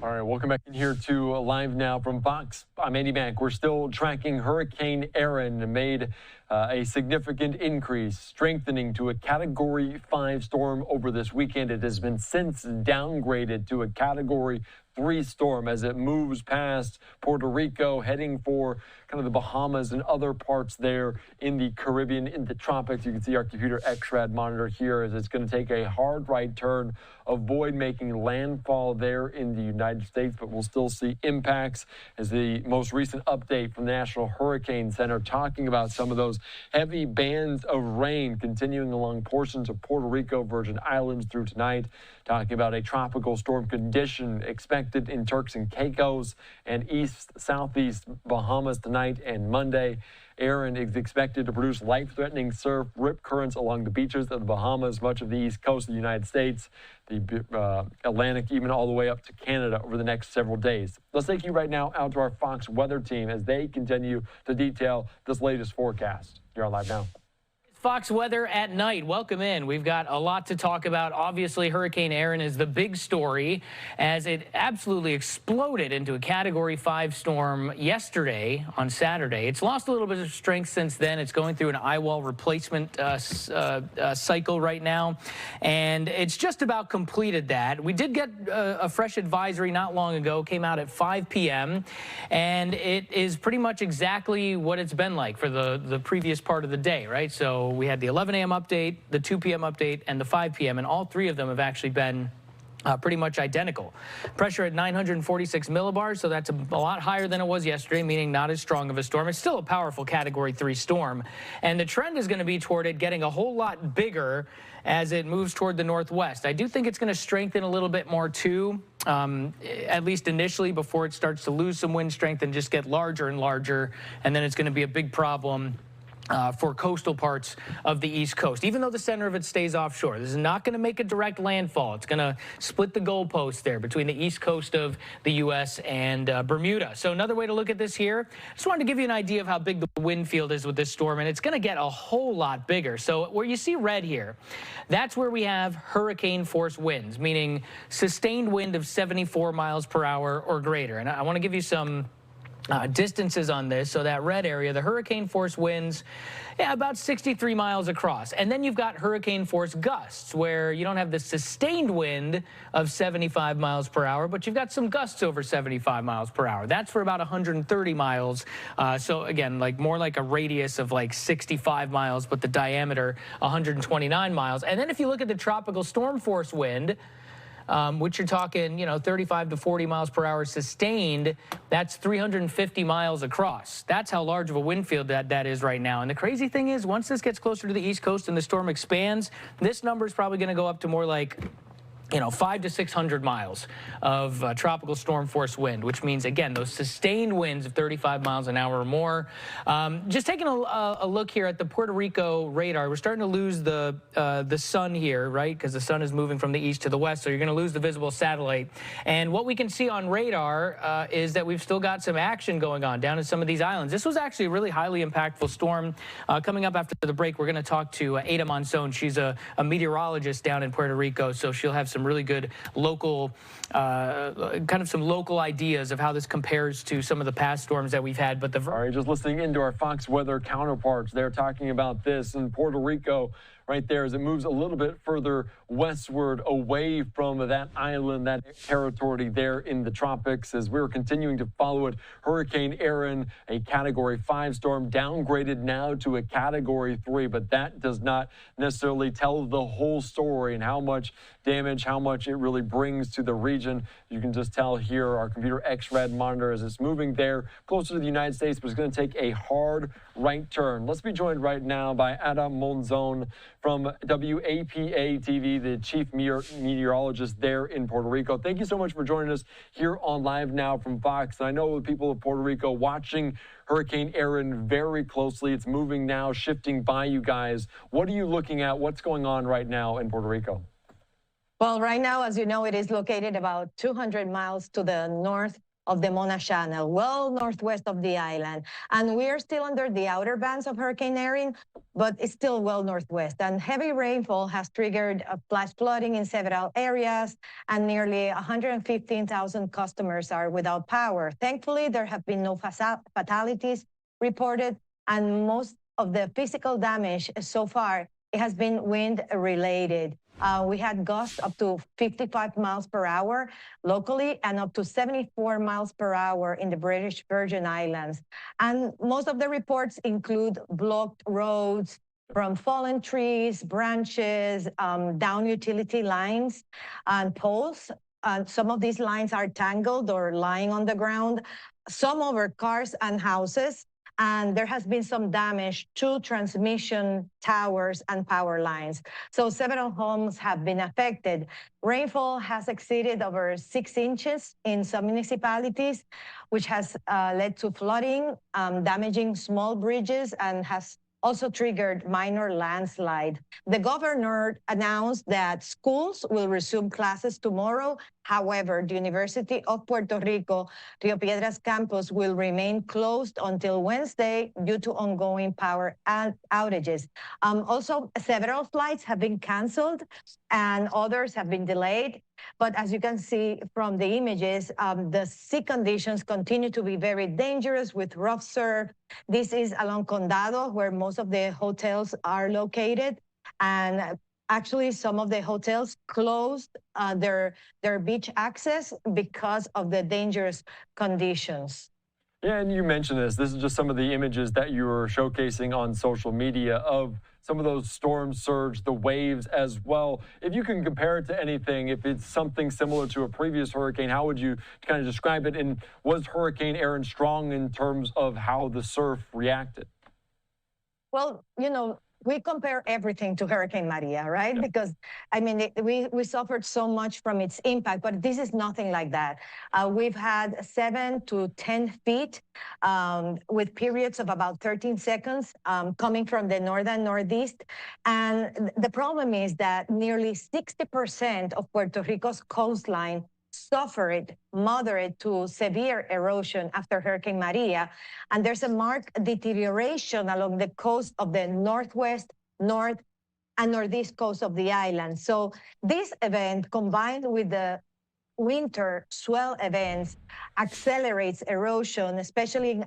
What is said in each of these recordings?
All right, welcome back in here to Live Now from Fox. I'm Andy Mack. We're still tracking Hurricane Erin. Made a significant increase, strengthening to a Category 5 storm over this weekend. It has been since downgraded to a Category 3 storm as it moves past Puerto Rico, heading for kind of the Bahamas and other parts there in the Caribbean, in the tropics. You can see our computer X-rad monitor here as it's going to take a hard right turn, avoid making landfall there in the United States, but we'll still see impacts as the most recent update from the National Hurricane Center talking about some of those heavy bands of rain continuing along portions of Puerto Rico, Virgin Islands through tonight, talking about a tropical storm condition expected in Turks and Caicos and southeast Bahamas tonight and Monday. Erin is expected to produce life-threatening surf, rip currents along the beaches of the Bahamas, much of the east coast of the United States, the Atlantic, even all the way up to Canada over the next several days. Let's take you right now out to our Fox weather team as they continue to detail this latest forecast. You're on Live Now. Fox weather at night. Welcome in. We've got a lot to talk about. Obviously, Hurricane Erin is the big story as it absolutely exploded into a Category 5 storm yesterday on Saturday. It's lost a little bit of strength since then. It's going through an eyewall replacement cycle right now, and it's just about completed that. We did get a fresh advisory not long ago, came out at 5 p.m., and it is pretty much exactly what it's been like for the previous part of the day, right? So we had the 11 a.m. update, the 2 p.m. update, and the 5 p.m., and all three of them have actually been pretty much identical. Pressure at 946 millibars, so that's a lot higher than it was yesterday, meaning not as strong of a storm. It's still a powerful Category 3 storm, and the trend is going to be toward it getting a whole lot bigger as it moves toward the northwest. I do think it's going to strengthen a little bit more too, at least initially, before it starts to lose some wind strength and just get larger and larger, and then it's going to be a big problem for coastal parts of the East Coast, even though the center of it stays offshore. This is not going to make a direct landfall. It's going to split the goalposts there between the East Coast of the U.S. and Bermuda. So another way to look at this here, just wanted to give you an idea of how big the wind field is with this storm, and it's going to get a whole lot bigger. So where you see red here, that's where we have hurricane force winds, meaning sustained wind of 74 miles per hour or greater. And I want to give you some distances on this. So that red area, the hurricane force winds, about 63 miles across. And then you've got hurricane force gusts, where you don't have the sustained wind of 75 miles per hour, but you've got some gusts over 75 miles per hour. That's for about 130 miles. So again, more like a radius of like 65 miles, but the diameter 129 miles. And then if you look at the tropical storm force wind, which you're talking, 35 to 40 miles per hour sustained, that's 350 miles across. That's how large of a wind field that is right now. And the crazy thing is, once this gets closer to the East Coast and the storm expands, this number is probably going to go up to more like 500 to 600 miles of tropical storm force wind, which means, again, those sustained winds of 35 miles an hour or more. Just taking a look here at the Puerto Rico radar, we're starting to lose the sun here, right? Because the sun is moving from the east to the west, so you're going to lose the visible satellite. And what we can see on radar is that we've still got some action going on down in some of these islands. This was actually a really highly impactful storm. Coming up after the break, we're going to talk to Ada Monzón. She's a meteorologist down in Puerto Rico, so she'll have some really good local, some local ideas of how this compares to some of the past storms that we've had. But all right, just listening into our Fox weather counterparts, they're talking about this in Puerto Rico right there as it moves a little bit further westward away from that island, that territory there in the tropics. As we're continuing to follow it, Hurricane Erin, a Category 5 storm, downgraded now to a Category 3, but that does not necessarily tell the whole story and how much damage, how much it really brings to the region. You can just tell here, our computer X-rad monitor, as it's moving there closer to the United States, but it's going to take a hard right turn. Let's be joined right now by Ada Monzón from WAPA TV, the chief meteorologist there in Puerto Rico. Thank you so much for joining us here on Live Now from Fox. I know the people of Puerto Rico watching Hurricane Erin very closely. It's moving now, shifting by you guys. What are you looking at? What's going on right now in Puerto Rico? Well, right now, as you know, it is located about 200 miles to the north of the Mona Channel, well northwest of the island. And we are still under the outer bands of Hurricane Erin, but it's still well northwest. And heavy rainfall has triggered flash flooding in several areas, and nearly 115,000 customers are without power. Thankfully, there have been no fatalities reported, and most of the physical damage so far, it has been wind-related. We had gusts up to 55 miles per hour locally and up to 74 miles per hour in the British Virgin Islands. And most of the reports include blocked roads from fallen trees, branches, down utility lines and poles. Some of these lines are tangled or lying on the ground, some over cars and houses. And there has been some damage to transmission towers and power lines. So several homes have been affected. Rainfall has exceeded over 6 inches in some municipalities, which has led to flooding, damaging small bridges, and has also triggered minor landslide. The governor announced that schools will resume classes tomorrow. However, the University of Puerto Rico, Rio Piedras campus will remain closed until Wednesday due to ongoing power outages. Also, several flights have been canceled and others have been delayed. But as you can see from the images, the sea conditions continue to be very dangerous with rough surf. This is along Condado, where most of the hotels are located. And actually, some of the hotels closed their beach access because of the dangerous conditions. Yeah, and you mentioned this. This is just some of the images that you were showcasing on social media of some of those storm surge, the waves as well. If you can compare it to anything, if it's something similar to a previous hurricane, how would you kind of describe it? And was Hurricane Erin strong in terms of how the surf reacted? Well, you know, we compare everything to Hurricane Maria, right? Yeah. Because, I mean, we suffered so much from its impact, but this is nothing like that. We've had 7 to 10 feet with periods of about 13 seconds coming from the north and northeast. And the problem is that nearly 60% of Puerto Rico's coastline suffered moderate to severe erosion after Hurricane Maria, and there's a marked deterioration along the coast of the northwest, north, and northeast coast of the island. So this event, combined with the winter swell events, accelerates erosion, especially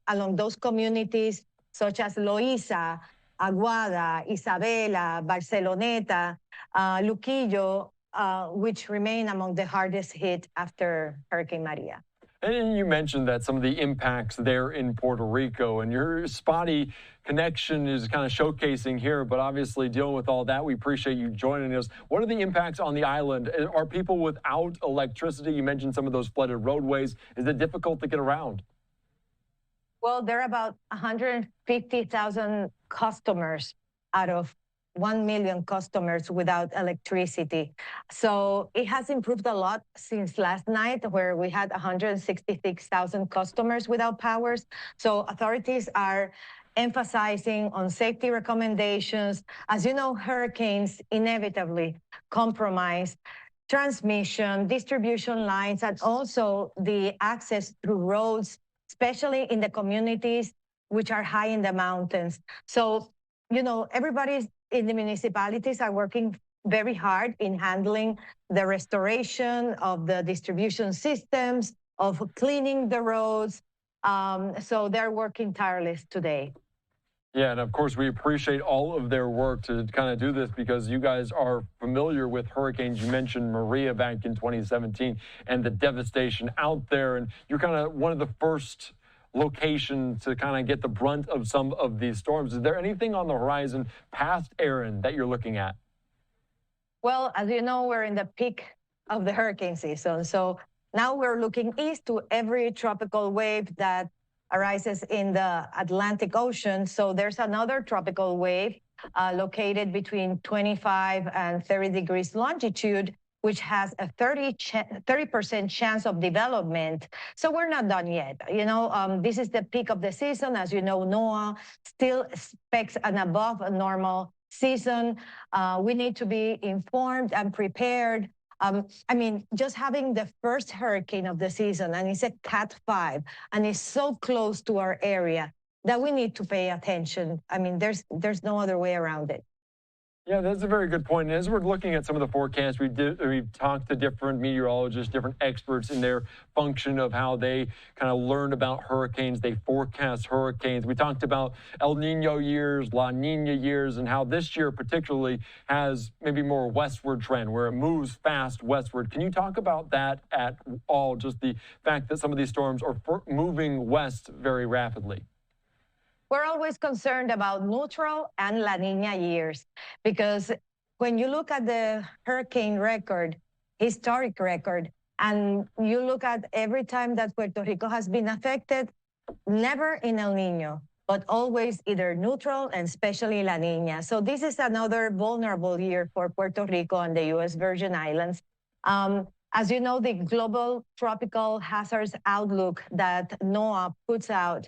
along those communities such as Loíza, Aguada, Isabela, Barceloneta, Luquillo, which remain among the hardest hit after Hurricane Maria. And you mentioned that some of the impacts there in Puerto Rico, and your spotty connection is kind of showcasing here, but obviously dealing with all that, we appreciate you joining us. What are the impacts on the island? Are people without electricity? You mentioned some of those flooded roadways. Is it difficult to get around? Well, there are about 150,000 customers out of 1 million customers without electricity. So it has improved a lot since last night, where we had 166,000 customers without powers. So authorities are emphasizing on safety recommendations. As you know, hurricanes inevitably compromise transmission, distribution lines, and also the access through roads, especially in the communities which are high in the mountains. So, you know, everybody's in the municipalities are working very hard in handling the restoration of the distribution systems, of cleaning the roads. So they're working tireless today. Yeah, and of course, we appreciate all of their work to kind of do this because you guys are familiar with hurricanes. You mentioned Maria back in 2017 and the devastation out there, and you're kind of one of the first location to kind of get the brunt of some of these storms. Is there anything on the horizon past Erin that you're looking at? Well, as you know, we're in the peak of the hurricane season. So now we're looking east to every tropical wave that arises in the Atlantic Ocean. So there's another tropical wave located between 25 and 30 degrees longitude, which has a 30% chance of development. So we're not done yet. You know, this is the peak of the season. As you know, NOAA still expects an above normal season. We need to be informed and prepared. I mean, just having the first hurricane of the season, and it's a Cat 5, and it's so close to our area that we need to pay attention. I mean, there's no other way around it. Yeah, that's a very good point. And as we're looking at some of the forecasts, we've talked to different meteorologists, different experts in their function of how they kind of learn about hurricanes. They forecast hurricanes. We talked about El Nino years, La Nina years, and how this year particularly has maybe more westward trend where it moves fast westward. Can you talk about that at all? Just the fact that some of these storms are moving west very rapidly. We're always concerned about neutral and La Nina years because when you look at the hurricane record, historic record, and you look at every time that Puerto Rico has been affected, never in El Nino, but always either neutral and especially La Nina. So this is another vulnerable year for Puerto Rico and the U.S. Virgin Islands. As you know, the Global Tropical Hazards Outlook that NOAA puts out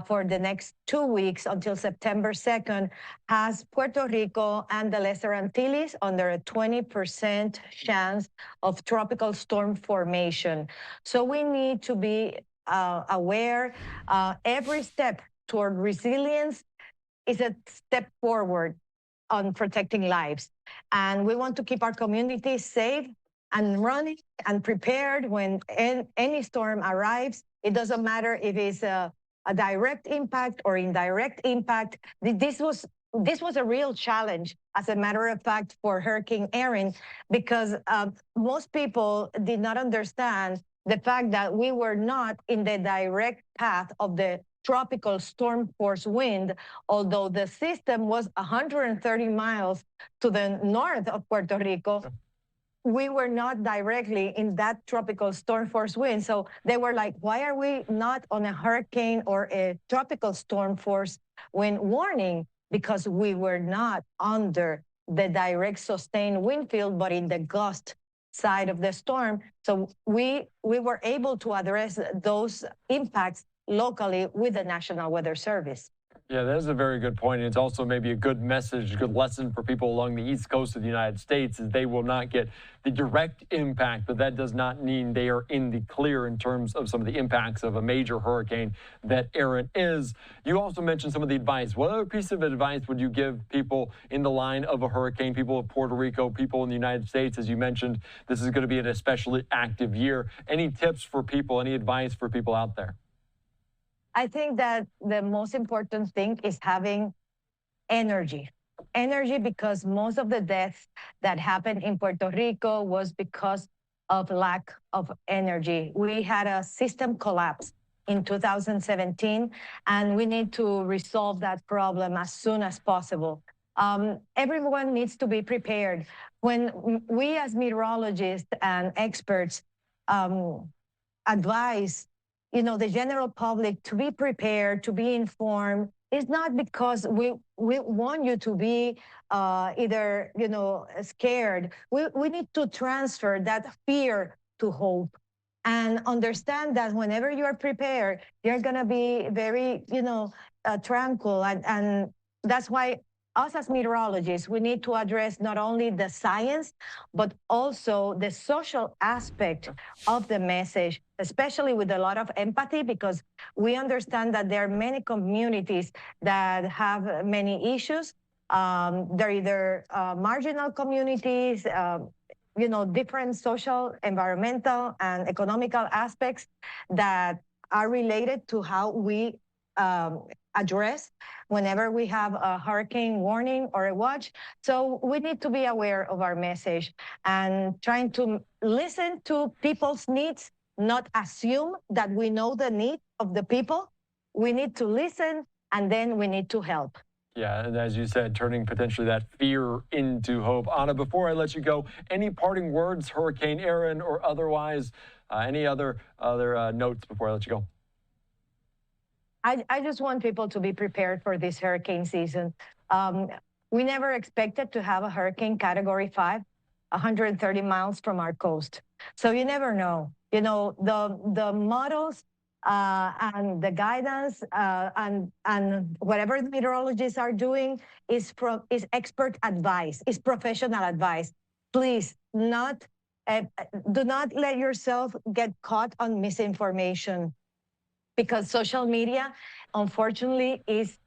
for the next 2 weeks until September 2nd has Puerto Rico and the Lesser Antilles under a 20% chance of tropical storm formation. So we need to be aware. Every step toward resilience is a step forward on protecting lives. And we want to keep our communities safe and running and prepared when any storm arrives. It doesn't matter if it's a direct impact or indirect impact. This was a real challenge, as a matter of fact, for Hurricane Erin, because most people did not understand the fact that we were not in the direct path of the tropical storm force wind, although the system was 130 miles to the north of Puerto Rico. We were not directly in that tropical storm force wind. So they were like, why are we not on a hurricane or a tropical storm force wind warning? Because we were not under the direct sustained wind field, but in the gust side of the storm. So we were able to address those impacts locally with the National Weather Service. Yeah, that is a very good point. It's also maybe a good message, a good lesson for people along the East Coast of the United States, is they will not get the direct impact, but that does not mean they are in the clear in terms of some of the impacts of a major hurricane that Erin is. You also mentioned some of the advice. What other piece of advice would you give people in the line of a hurricane, people of Puerto Rico, people in the United States? As you mentioned, this is going to be an especially active year. Any tips for people, any advice for people out there? I think that the most important thing is having energy. Energy, because most of the deaths that happened in Puerto Rico was because of lack of energy. We had a system collapse in 2017, and we need to resolve that problem as soon as possible. Everyone needs to be prepared. When we as meteorologists and experts advise the general public to be prepared, to be informed, it's not because we want you to be either, scared. We need to transfer that fear to hope and understand that whenever you are prepared, you're going to be very, tranquil. And that's why us as meteorologists, we need to address not only the science, but also the social aspect of the message, especially with a lot of empathy, because we understand that there are many communities that have many issues. They're either marginal communities, different social, environmental, and economical aspects that are related to how we address whenever we have a hurricane warning or a watch. So we need to be aware of our message and trying to listen to people's needs, not assume that we know the need of the people. We need to listen, and then we need to help. Yeah, and as you said, turning potentially that fear into hope. Ada, before I let you go, any parting words, Hurricane Erin or otherwise, any other notes before I let you go? I just want people to be prepared for this hurricane season. We never expected to have a hurricane Category 5, 130 miles from our coast. So you never know. The models and the guidance and whatever the meteorologists are doing is expert advice, is professional advice. Please, not Do not let yourself get caught on misinformation, because social media, unfortunately, is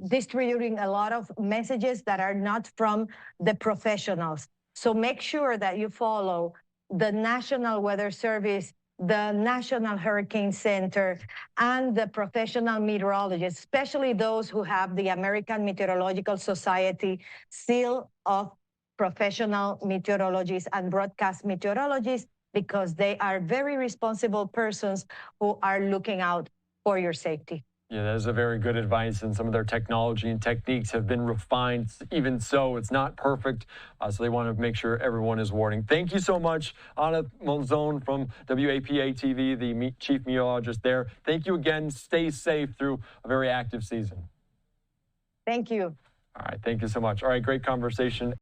distributing a lot of messages that are not from the professionals. So make sure that you follow the National Weather Service, the National Hurricane Center, and the professional meteorologists, especially those who have the American Meteorological Society seal of professional meteorologists and broadcast meteorologists, because they are very responsible persons who are looking out for your safety. Yeah, that is a very good advice, and some of their technology and techniques have been refined. Even so, it's not perfect, so they want to make sure everyone is warning. Thank you so much, Ada Monzón from WAPA TV, the chief meteorologist there. Thank you again. Stay safe through a very active season. Thank you. All right, thank you so much. All right, great conversation.